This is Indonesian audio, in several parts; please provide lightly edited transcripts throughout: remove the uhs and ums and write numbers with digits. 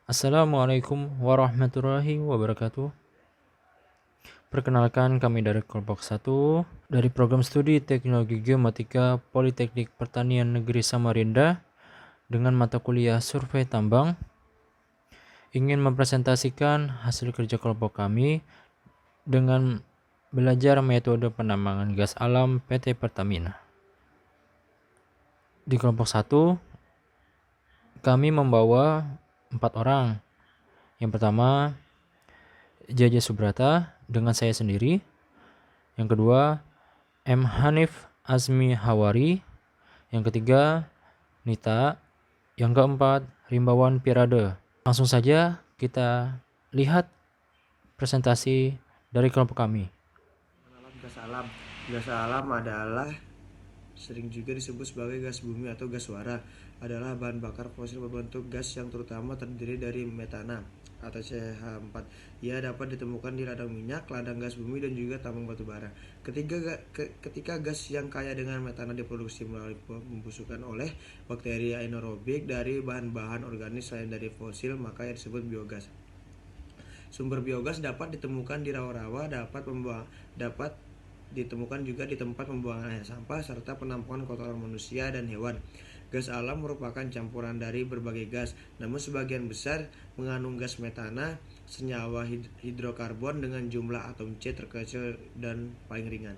Assalamualaikum warahmatullahi wabarakatuh. Perkenalkan, kami dari kelompok 1 dari program studi Teknologi Geomatika Politeknik Pertanian Negeri Samarinda dengan mata kuliah Survei Tambang ingin mempresentasikan hasil kerja kelompok kami dengan belajar metode penambangan gas alam PT Pertamina. Di kelompok 1 kami membawa 4 orang. Yang pertama, Jaja Subrata dengan saya sendiri. Yang kedua, M. Hanif Azmi Hawari. Yang ketiga, Nita. Yang keempat, Rimbawan Pirade. Langsung saja kita lihat presentasi dari kelompok kami. Gas alam. Gas alam adalah sering juga disebut sebagai gas bumi atau gas suara. Adalah bahan bakar fosil berbentuk gas yang terutama terdiri dari metana atau CH4. Ia dapat ditemukan di ladang minyak, ladang gas bumi, dan juga tambang batu bara. Ketika gas yang kaya dengan metana diproduksi melalui pembusukan oleh bakteri anaerobik dari bahan-bahan organik selain dari fosil, maka ia disebut biogas. Sumber biogas dapat ditemukan di rawa-rawa, dapat ditemukan juga di tempat pembuangan air sampah serta penampungan kotoran manusia dan hewan. Gas alam merupakan campuran dari berbagai gas, namun sebagian besar mengandung gas metana, senyawa hidrokarbon dengan jumlah atom C terkecil dan paling ringan.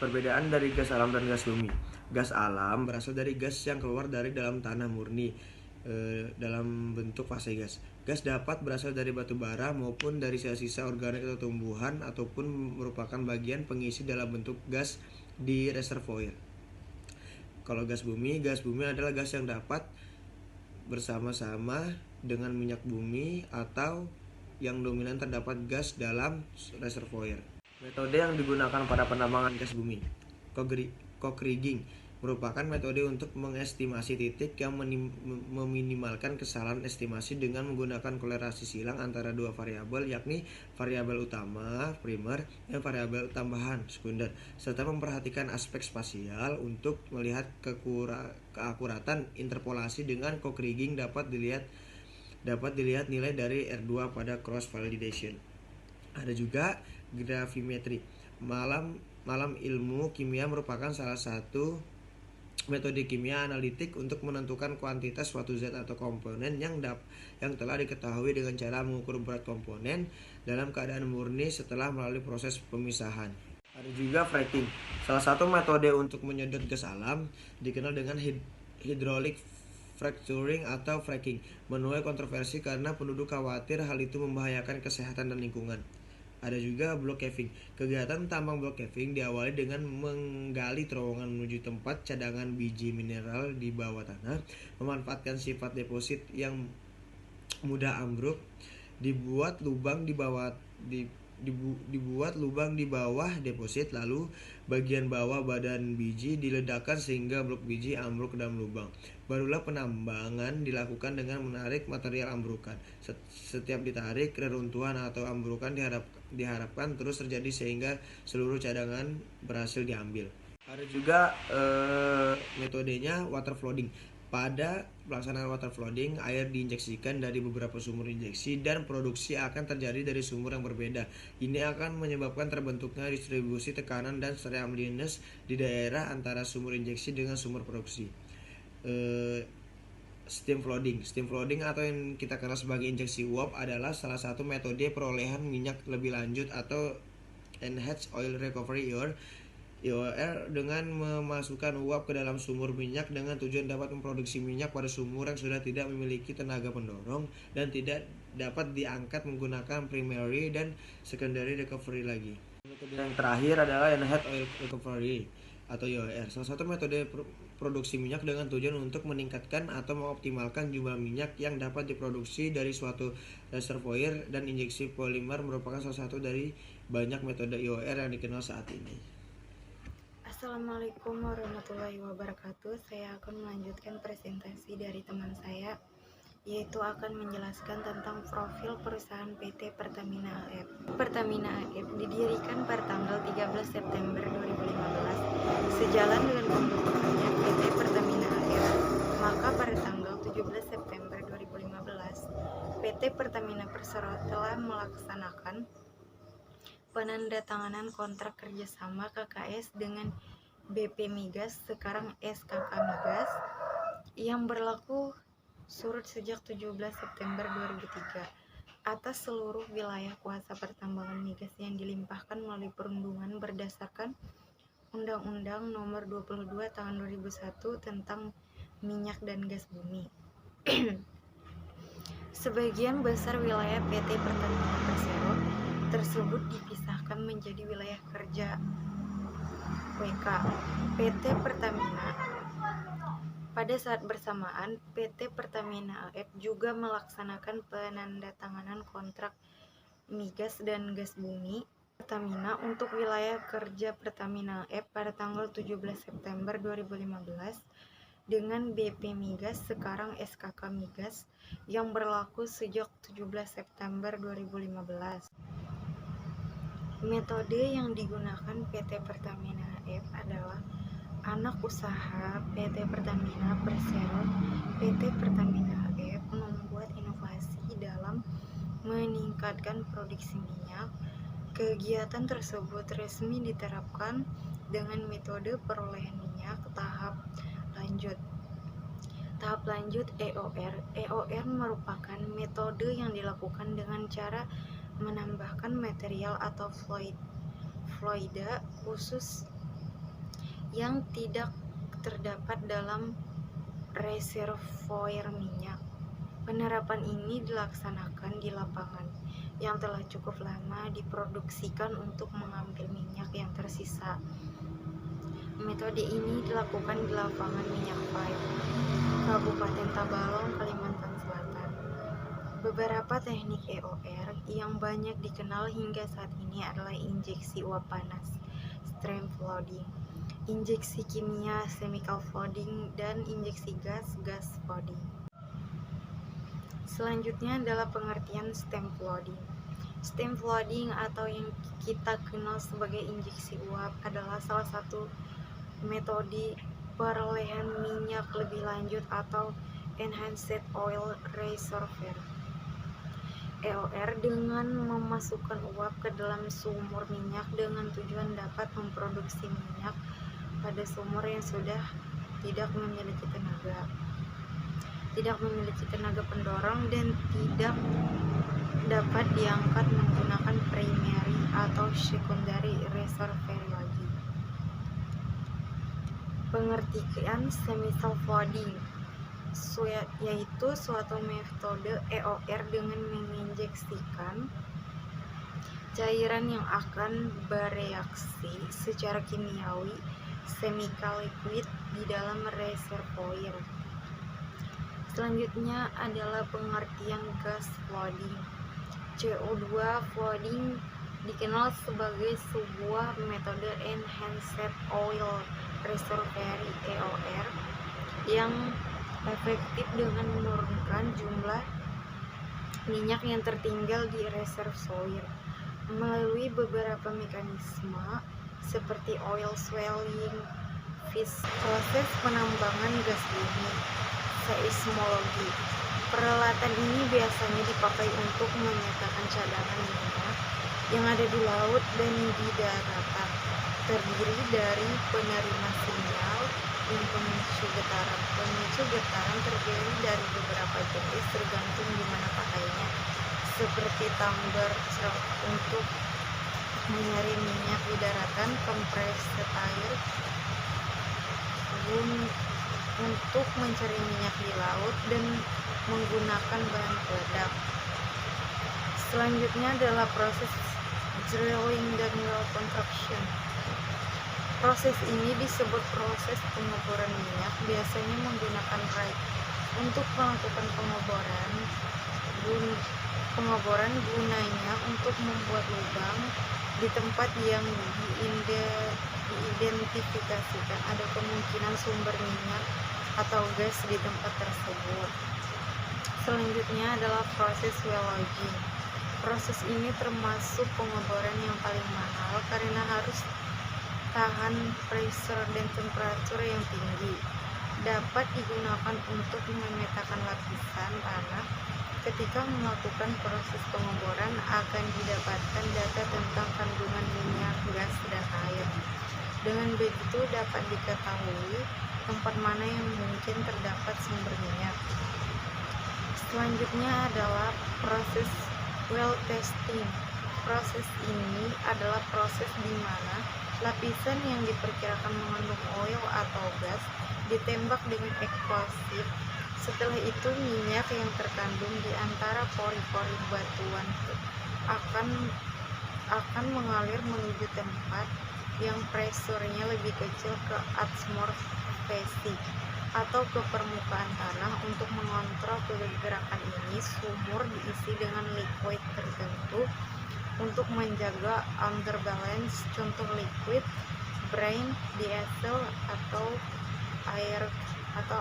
Perbedaan dari gas alam dan gas bumi. Gas alam berasal dari gas yang keluar dari dalam tanah murni dalam bentuk fase gas. Gas dapat berasal dari batu bara maupun dari sisa-sisa organik atau tumbuhan, ataupun merupakan bagian pengisi dalam bentuk gas di reservoir. Kalau gas bumi adalah gas yang dapat bersama-sama dengan minyak bumi atau yang dominan terdapat gas dalam reservoir. Metode yang digunakan pada penambangan gas bumi. Cockrigging merupakan metode untuk mengestimasi titik yang meminimalkan kesalahan estimasi dengan menggunakan kolerasi silang antara dua variabel, yakni variabel utama primer dan variabel tambahan sekunder, serta memperhatikan aspek spasial. Untuk melihat keakuratan interpolasi dengan Cockrigging dapat dilihat nilai dari R2 pada cross validation. Ada juga gravimetri. Malam ilmu kimia merupakan salah satu metode kimia analitik untuk menentukan kuantitas suatu zat atau komponen yang telah diketahui dengan cara mengukur berat komponen dalam keadaan murni setelah melalui proses pemisahan. Ada juga fracking. Salah satu metode untuk menyedot gas alam dikenal dengan hydraulic fracturing atau fracking. Menuai kontroversi karena penduduk khawatir hal itu membahayakan kesehatan dan lingkungan. Ada juga block caving. Kegiatan tambang block caving diawali dengan menggali terowongan menuju tempat cadangan biji mineral di bawah tanah. Memanfaatkan sifat deposit yang mudah ambruk, dibuat lubang di bawah deposit, lalu bagian bawah badan biji diledakkan sehingga blok biji ambruk ke dalam lubang. Barulah penambangan dilakukan dengan menarik material ambrukan. Setiap ditarik, reruntuhan atau ambrukan diharapkan terus terjadi sehingga seluruh cadangan berhasil diambil. Ada juga metodenya water flooding. Pada pelaksanaan water flooding, air diinjeksikan dari beberapa sumur injeksi dan produksi akan terjadi dari sumur yang berbeda. Ini akan menyebabkan terbentuknya distribusi tekanan dan sterilness di daerah antara sumur injeksi dengan sumur produksi. Steam flooding atau yang kita kenal sebagai injeksi uap adalah salah satu metode perolehan minyak lebih lanjut atau enhanced oil recovery EOR dengan memasukkan uap ke dalam sumur minyak dengan tujuan dapat memproduksi minyak pada sumur yang sudah tidak memiliki tenaga pendorong dan tidak dapat diangkat menggunakan primary dan secondary recovery lagi. Metode yang terakhir adalah enhanced oil recovery atau EOR, salah satu metode produksi minyak dengan tujuan untuk meningkatkan atau mengoptimalkan jumlah minyak yang dapat diproduksi dari suatu reservoir, dan injeksi polimer merupakan salah satu dari banyak metode EOR yang dikenal saat ini. Assalamualaikum warahmatullahi wabarakatuh. Saya akan melanjutkan presentasi dari teman saya, yaitu akan menjelaskan tentang profil perusahaan PT Pertamina AF. Pertamina AF didirikan pada tanggal 13 September 2015 sejalan dengan pembentukannya PT Pertamina AF. Maka pada tanggal 17 September 2015 PT Pertamina Persero telah melaksanakan penandatanganan kontrak kerjasama KKS dengan BP Migas, sekarang SKK Migas, yang berlaku surut sejak 17 September 2003 atas seluruh wilayah kuasa pertambangan migas yang dilimpahkan melalui perundungan berdasarkan Undang-Undang Nomor 22 Tahun 2001 tentang minyak dan gas bumi. Sebagian besar wilayah PT Pertamina Persero tersebut dipisahkan menjadi wilayah kerja WK PT Pertamina. Pada saat bersamaan, PT Pertamina AF juga melaksanakan penandatanganan kontrak migas dan gas bumi Pertamina untuk wilayah kerja Pertamina AF pada tanggal 17 September 2015 dengan BP Migas, sekarang SKK Migas, yang berlaku sejak 17 September 2015. Metode yang digunakan PT Pertamina AF adalah anak usaha PT Pertamina Persero. PT Pertamina AF membuat inovasi dalam meningkatkan produksi minyak. Kegiatan tersebut resmi diterapkan dengan metode perolehan minyak tahap lanjut. Tahap lanjut EOR. EOR merupakan metode yang dilakukan dengan cara menambahkan material atau fluida khusus yang tidak terdapat dalam reservoir minyak. Penerapan ini dilaksanakan di lapangan yang telah cukup lama diproduksikan untuk mengambil minyak yang tersisa. Metode ini dilakukan di lapangan minyak Pipe, Kabupaten Tabalong, Kalimantan Selatan. Beberapa teknik EOR yang banyak dikenal hingga saat ini adalah injeksi uap panas, stream flooding, injeksi kimia, chemical flooding, dan injeksi gas, gas flooding. Selanjutnya adalah pengertian steam flooding. Steam flooding atau yang kita kenal sebagai injeksi uap adalah salah satu metode perolehan minyak lebih lanjut atau enhanced oil reservoir EOR dengan memasukkan uap ke dalam sumur minyak dengan tujuan dapat memproduksi minyak pada sumur yang sudah tidak memiliki tenaga pendorong dan tidak dapat diangkat menggunakan primary atau secondary reservoir lagi. Pengertian chemical flooding yaitu suatu metode EOR dengan menginjeksikan cairan yang akan bereaksi secara kimiawi chemical liquid di dalam reservoir. Selanjutnya adalah pengertian gas flooding. CO2 flooding dikenal sebagai sebuah metode enhanced oil reservoir EOR yang efektif dengan menurunkan jumlah minyak yang tertinggal di reservoir melalui beberapa mekanisme seperti oil swelling, proses penambangan gas bumi, seismologi. Peralatan ini biasanya dipakai untuk memetakan cadangan minyak yang ada di laut dan di daratan, terdiri dari penerima sinyal dan pemicu getaran. Pemicu getaran terdiri dari beberapa jenis tergantung di mana pakainya, seperti tumbler untuk menyaring minyak di daratan, kompresor air untuk mencari minyak di laut, dan menggunakan bahan peledak. Selanjutnya adalah proses drilling dan well construction. Proses ini disebut proses pengeboran minyak, biasanya menggunakan pipe. Untuk melakukan pengeboran gunanya untuk membuat lubang di tempat yang diidentifikasikan ada kemungkinan sumber minyak atau gas di tempat tersebut. Selanjutnya adalah proses well logging. Proses ini termasuk pengeboran yang paling mahal karena harus tahan pressure dan temperatur yang tinggi. Dapat digunakan untuk memetakan lapisan tanah Ketika melakukan proses pengoboran akan didapatkan data tentang kandungan minyak, gas, dan air. Dengan begitu dapat diketahui tempat mana yang mungkin terdapat sumber minyak. Selanjutnya adalah proses well testing. Proses ini adalah proses di mana lapisan yang diperkirakan mengandung oil atau gas ditembak dengan eksplosif. Setelah itu minyak yang terkandung di antara pori-pori batuan akan mengalir menuju tempat yang presurnya lebih kecil ke atmosferi atau ke permukaan tanah. Untuk mengontrol pergerakan ini, sumur diisi dengan liquid tertentu untuk menjaga underbalance, contoh liquid, brine, diesel, atau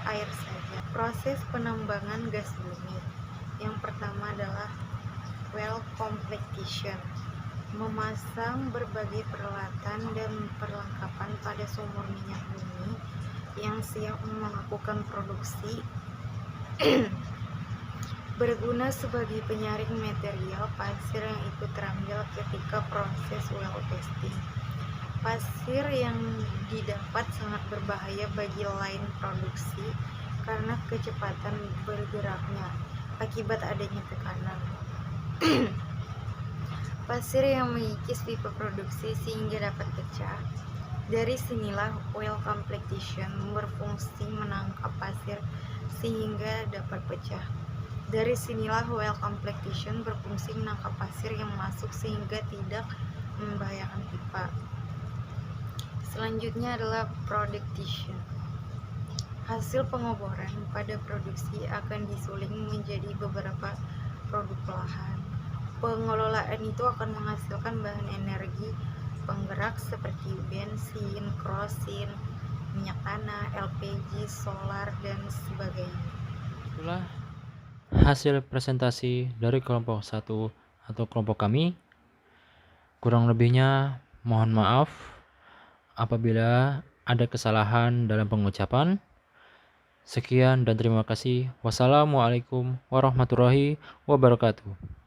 air saja. Proses penambangan gas bumi. Yang pertama adalah well completion. Memasang berbagai peralatan dan perlengkapan pada sumur minyak bumi yang siap melakukan produksi berguna sebagai penyaring material pasir yang ikut terambil ketika proses well testing. Pasir yang didapat sangat berbahaya bagi line produksi karena kecepatan bergeraknya akibat adanya tekanan. Pasir yang mengikis pipa produksi sehingga dapat pecah. Dari sinilah well completion berfungsi menangkap pasir sehingga dapat pecah. Dari sinilah well completion berfungsi menangkap pasir yang masuk sehingga tidak membahayakan pipa. Selanjutnya adalah production. Hasil pengoboran pada produksi akan disuling menjadi beberapa produk olahan. Pengelolaan itu akan menghasilkan bahan energi penggerak seperti bensin, kerosin, minyak tanah, LPG, solar, dan sebagainya. Itulah hasil presentasi dari kelompok 1 atau kelompok kami. Kurang lebihnya mohon maaf apabila ada kesalahan dalam pengucapan. Sekian dan terima kasih. Wassalamualaikum warahmatullahi wabarakatuh.